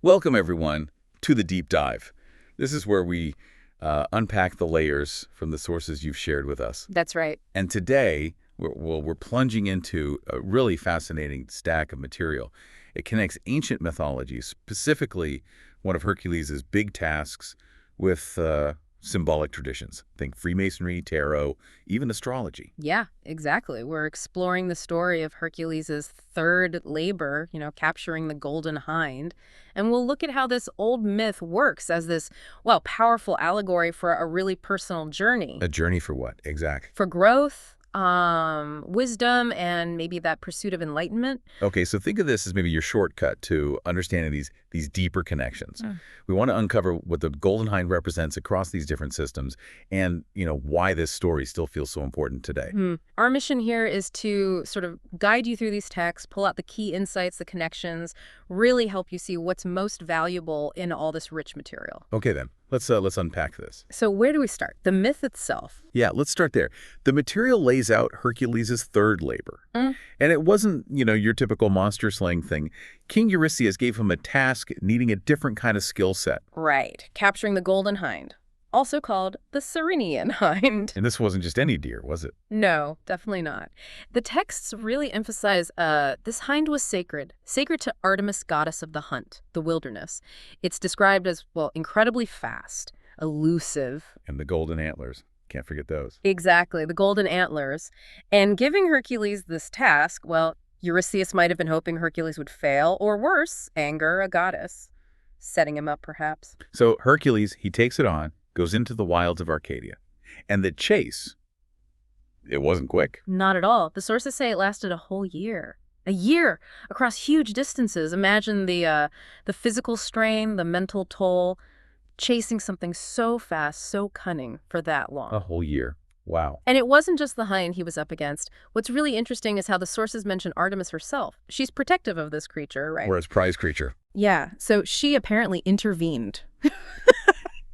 Welcome, everyone, to the deep dive. This is where we unpack the layers from the sources you've shared with us. That's right. And today, we're plunging into a really fascinating stack of material. It connects ancient mythology, specifically one of Hercules' big tasks, with symbolic traditions. Think Freemasonry, tarot, even astrology. Yeah, exactly. We're exploring the story of Hercules' third labor, capturing the Golden Hind. And we'll look at how this old myth works as this, powerful allegory for a really personal journey. A journey for what? Exact. For growth, wisdom, and maybe that pursuit of enlightenment. Okay, so think of this as maybe your shortcut to understanding these deeper connections. We want to uncover what the Golden Hind represents across these different systems and, why this story still feels so important today. Our mission here is to sort of guide you through these texts, pull out the key insights, the connections, really help you see what's most valuable in all this rich material. Okay, then. Let's unpack this. So where do we start? The myth itself. Yeah, let's start there. The material lays out Hercules' third labor. And it wasn't, your typical monster slaying thing. King Eurystheus gave him a task needing a different kind of skill set. Right. Capturing the Golden Hind, also called the Ceryneian Hind. And this wasn't just any deer, was it? No, definitely not. The texts really emphasize this hind was sacred to Artemis, goddess of the hunt, the wilderness. It's described as, incredibly fast, elusive. And the golden antlers. Can't forget those. Exactly, the golden antlers. And giving Hercules this task, Eurystheus might have been hoping Hercules would fail, or worse, anger a goddess. Setting him up, perhaps. So Hercules, he takes it on, goes into the wilds of Arcadia. And the chase, it wasn't quick. Not at all. The sources say it lasted a whole year. A year across huge distances. Imagine the physical strain, the mental toll, chasing something so fast, so cunning for that long. A whole year. Wow. And it wasn't just the hind he was up against. What's really interesting is how the sources mention Artemis herself. She's protective of this creature, right? Or his prize creature. Yeah, so she apparently intervened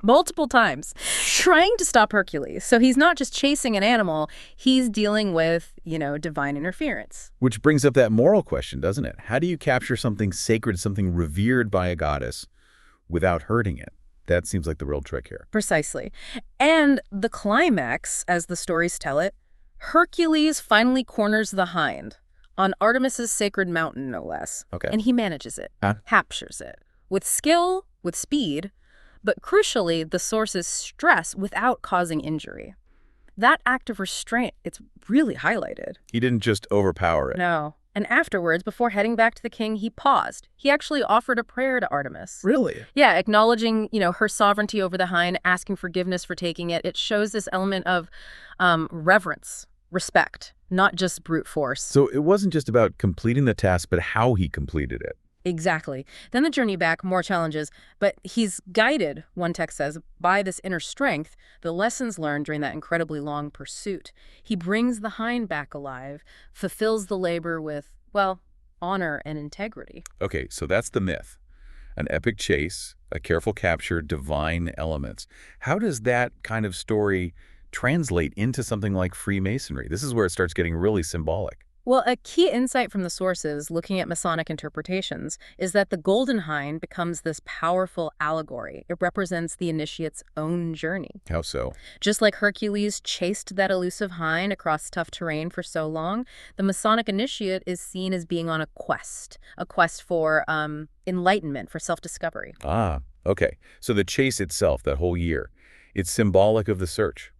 multiple times, trying to stop Hercules. So he's not just chasing an animal, he's dealing with, divine interference. Which brings up that moral question, doesn't it? How do you capture something sacred, something revered by a goddess, without hurting it? That seems like the real trick here. Precisely. And the climax, as the stories tell it, Hercules finally corners the hind on Artemis's sacred mountain, no less. Okay. And he manages it, captures it, with skill, with speed, but crucially, the sources stress without causing injury. That act of restraint, it's really highlighted. He didn't just overpower it. No. And afterwards, before heading back to the king, he paused. He actually offered a prayer to Artemis. Really? Yeah, acknowledging, her sovereignty over the hind, asking forgiveness for taking it. It shows this element of reverence, respect, not just brute force. So it wasn't just about completing the task, but how he completed it. Exactly. Then the journey back, more challenges, but he's guided, one text says, by this inner strength, the lessons learned during that incredibly long pursuit. He brings the hind back alive, fulfills the labor with, honor and integrity. Okay, so that's the myth. An epic chase, a careful capture, divine elements. How does that kind of story translate into something like Freemasonry? This is where it starts getting really symbolic. Well, a key insight from the sources, looking at Masonic interpretations, is that the Golden Hind becomes this powerful allegory. It represents the initiate's own journey. How so? Just like Hercules chased that elusive hind across tough terrain for so long, the Masonic initiate is seen as being on a quest for enlightenment, for self-discovery. Ah, okay. So the chase itself, that whole year, it's symbolic of the search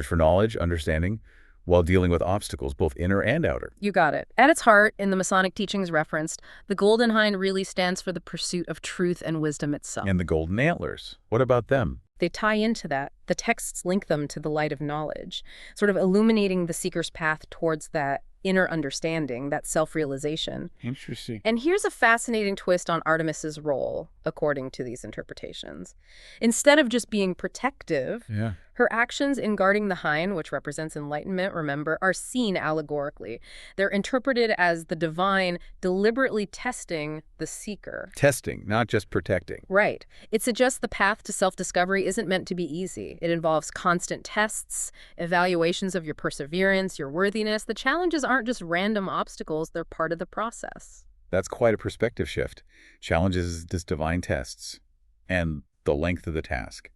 for knowledge, understanding, while dealing with obstacles, both inner and outer. You got it. At its heart, in the Masonic teachings referenced, the Golden Hind really stands for the pursuit of truth and wisdom itself. And the golden antlers, what about them? They tie into that. The texts link them to the light of knowledge, sort of illuminating the seeker's path towards that inner understanding, that self-realization. Interesting. And here's a fascinating twist on Artemis's role, according to these interpretations. Instead of just being protective, her actions in guarding the hind, which represents enlightenment, remember, are seen allegorically. They're interpreted as the divine deliberately testing the seeker. Testing, not just protecting. Right. It suggests the path to self-discovery isn't meant to be easy. It involves constant tests, evaluations of your perseverance, your worthiness. The challenges aren't just random obstacles, they're part of the process. That's quite a perspective shift. Challenges this divine tests and the length of the task.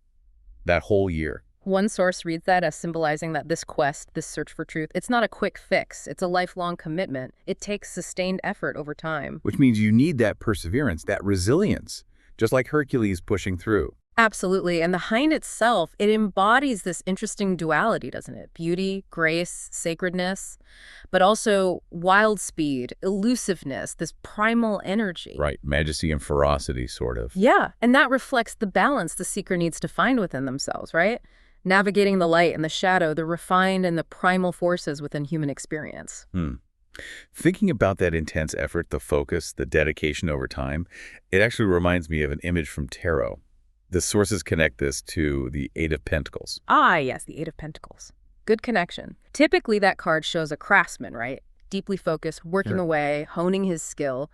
That whole year. One source reads that as symbolizing that this quest, this search for truth, it's not a quick fix. It's a lifelong commitment. It takes sustained effort over time. Which means you need that perseverance, that resilience, just like Hercules pushing through. Absolutely. And the hind itself, it embodies this interesting duality, doesn't it? Beauty, grace, sacredness, but also wild speed, elusiveness, this primal energy. Right. Majesty and ferocity, sort of. Yeah. And that reflects the balance the seeker needs to find within themselves, right? Navigating the light and the shadow, the refined and the primal forces within human experience. Thinking about that intense effort, the focus, the dedication over time, it actually reminds me of an image from tarot. The sources connect this to the Eight of Pentacles. Ah, yes, the Eight of Pentacles. Good connection. Typically, that card shows a craftsman, right? Deeply focused, working away, honing his skill.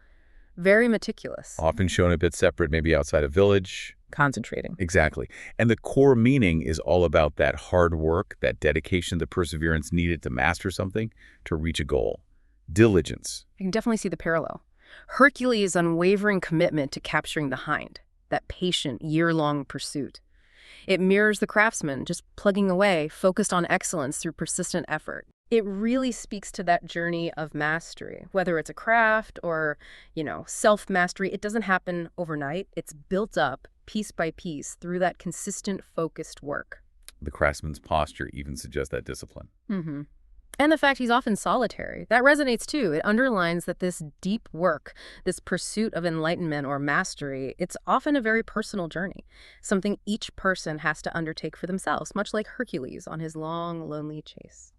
Very meticulous. Often shown a bit separate, maybe outside a village. Concentrating. Exactly. And the core meaning is all about that hard work, that dedication, the perseverance needed to master something, to reach a goal. Diligence. I can definitely see the parallel. Hercules' unwavering commitment to capturing the hind. That patient, year-long pursuit. It mirrors the craftsman, just plugging away, focused on excellence through persistent effort. It really speaks to that journey of mastery, whether it's a craft or, self-mastery. It doesn't happen overnight. It's built up piece by piece through that consistent, focused work. The craftsman's posture even suggests that discipline. And the fact he's often solitary. That resonates too. It underlines that this deep work, this pursuit of enlightenment or mastery, it's often a very personal journey, something each person has to undertake for themselves, much like Hercules on his long, lonely chase.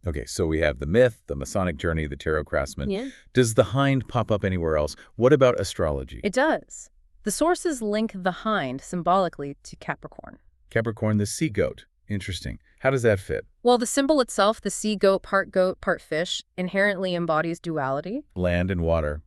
Okay, so we have the myth, the Masonic journey, the tarot craftsman. Yeah. Does the hind pop up anywhere else? What about astrology? It does. The sources link the hind symbolically to Capricorn. Capricorn, the sea goat. Interesting. How does that fit? Well, the symbol itself, the sea goat, part fish, inherently embodies duality. Land and water,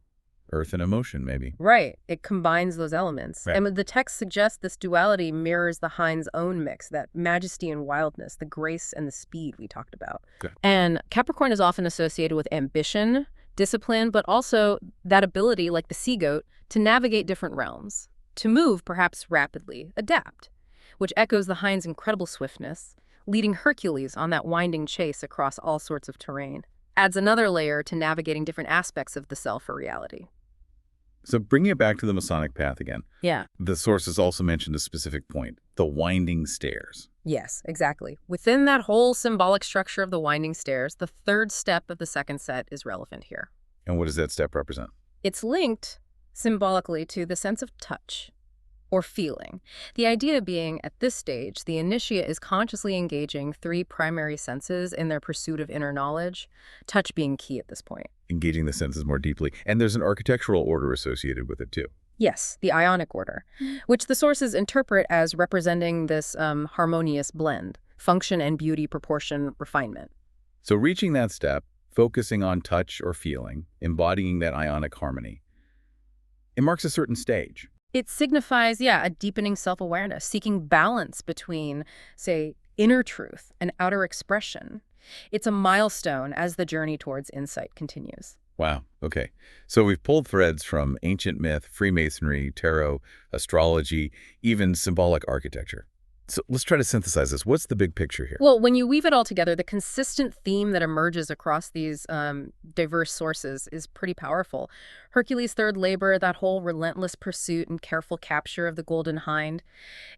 earth and emotion, maybe. Right. It combines those elements. Right. And the text suggests this duality mirrors the hind's own mix, that majesty and wildness, the grace and the speed we talked about. Okay. And Capricorn is often associated with ambition, discipline, but also that ability, like the sea goat, to navigate different realms, to move perhaps rapidly, adapt, which echoes the hind's incredible swiftness, leading Hercules on that winding chase across all sorts of terrain. Adds another layer to navigating different aspects of the self or reality. So bringing it back to the Masonic path again. Yeah. The sources also mentioned a specific point, the winding stairs. Yes, exactly. Within that whole symbolic structure of the winding stairs, the third step of the second set is relevant here. And what does that step represent? It's linked symbolically to the sense of touch or feeling. The idea being, at this stage, the initiate is consciously engaging three primary senses in their pursuit of inner knowledge, touch being key at this point. Engaging the senses more deeply. And there's an architectural order associated with it, too. Yes, the Ionic order, which the sources interpret as representing this harmonious blend, function and beauty, proportion, refinement. So reaching that step, focusing on touch or feeling, embodying that Ionic harmony, it marks a certain stage. It signifies, a deepening self-awareness, seeking balance between, say, inner truth and outer expression. It's a milestone as the journey towards insight continues. Wow. Okay. So we've pulled threads from ancient myth, Freemasonry, tarot, astrology, even symbolic architecture. So let's try to synthesize this. What's the big picture here? Well, when you weave it all together, the consistent theme that emerges across these diverse sources is pretty powerful. Hercules' third labor, that whole relentless pursuit and careful capture of the golden hind,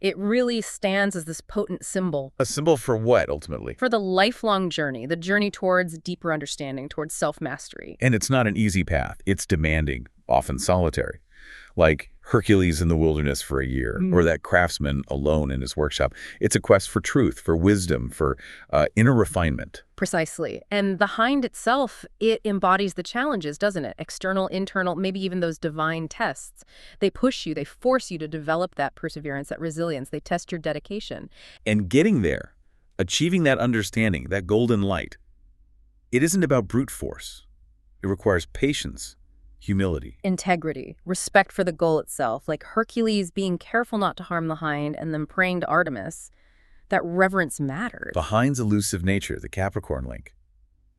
it really stands as this potent symbol. A symbol for what, ultimately? For the lifelong journey, the journey towards deeper understanding, towards self-mastery. And it's not an easy path. It's demanding, often solitary. Like Hercules in the wilderness for a year, or that craftsman alone in his workshop. It's a quest for truth, for wisdom, for inner refinement. Precisely. And the hind itself, it embodies the challenges, doesn't it? External, internal, maybe even those divine tests. They push you, they force you to develop that perseverance, that resilience. They test your dedication. And getting there, achieving that understanding, that golden light, it isn't about brute force. It requires patience, humility. Integrity, respect for the goal itself, like Hercules being careful not to harm the hind and then praying to Artemis. That reverence matters. The hind's elusive nature, the Capricorn link,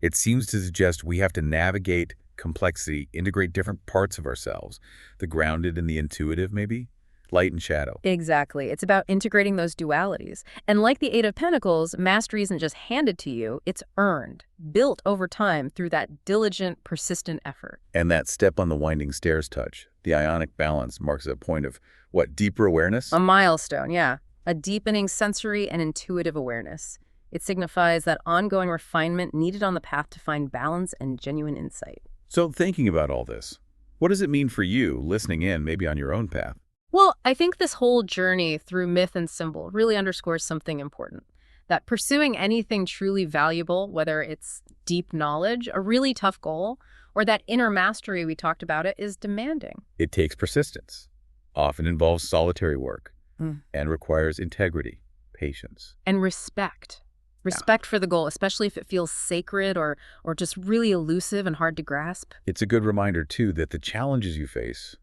it seems to suggest we have to navigate complexity, integrate different parts of ourselves, the grounded and the intuitive maybe, light and shadow. Exactly. It's about integrating those dualities. And like the Eight of Pentacles, mastery isn't just handed to you, it's earned, built over time through that diligent, persistent effort. And that step on the winding stairs touch, the ionic balance, marks a point of, what, deeper awareness? A milestone, yeah. A deepening sensory and intuitive awareness. It signifies that ongoing refinement needed on the path to find balance and genuine insight. So thinking about all this, what does it mean for you, listening in, maybe on your own path? Well, I think this whole journey through myth and symbol really underscores something important. That pursuing anything truly valuable, whether it's deep knowledge, a really tough goal, or that inner mastery we talked about, it is demanding. It takes persistence, often involves solitary work, Mm. and requires integrity, patience. And respect. Respect for the goal, especially if it feels sacred or just really elusive and hard to grasp. It's a good reminder, too, that the challenges you face,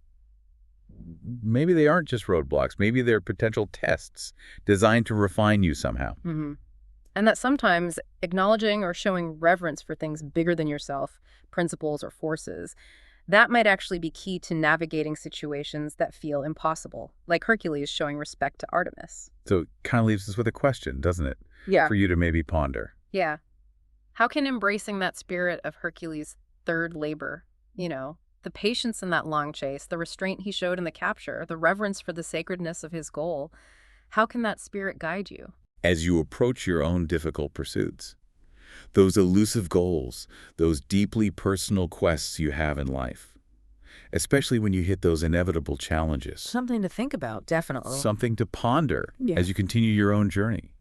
maybe they aren't just roadblocks. Maybe they're potential tests designed to refine you somehow. Mm-hmm. And that sometimes acknowledging or showing reverence for things bigger than yourself, principles or forces, that might actually be key to navigating situations that feel impossible, like Hercules showing respect to Artemis. So it kind of leaves us with a question, doesn't it? Yeah. For you to maybe ponder. Yeah. How can embracing that spirit of Hercules' third labor, the patience in that long chase, the restraint he showed in the capture, the reverence for the sacredness of his goal, how can that spirit guide you? As you approach your own difficult pursuits, those elusive goals, those deeply personal quests you have in life, especially when you hit those inevitable challenges. Something to think about, definitely. Something to ponder Yeah. as you continue your own journey.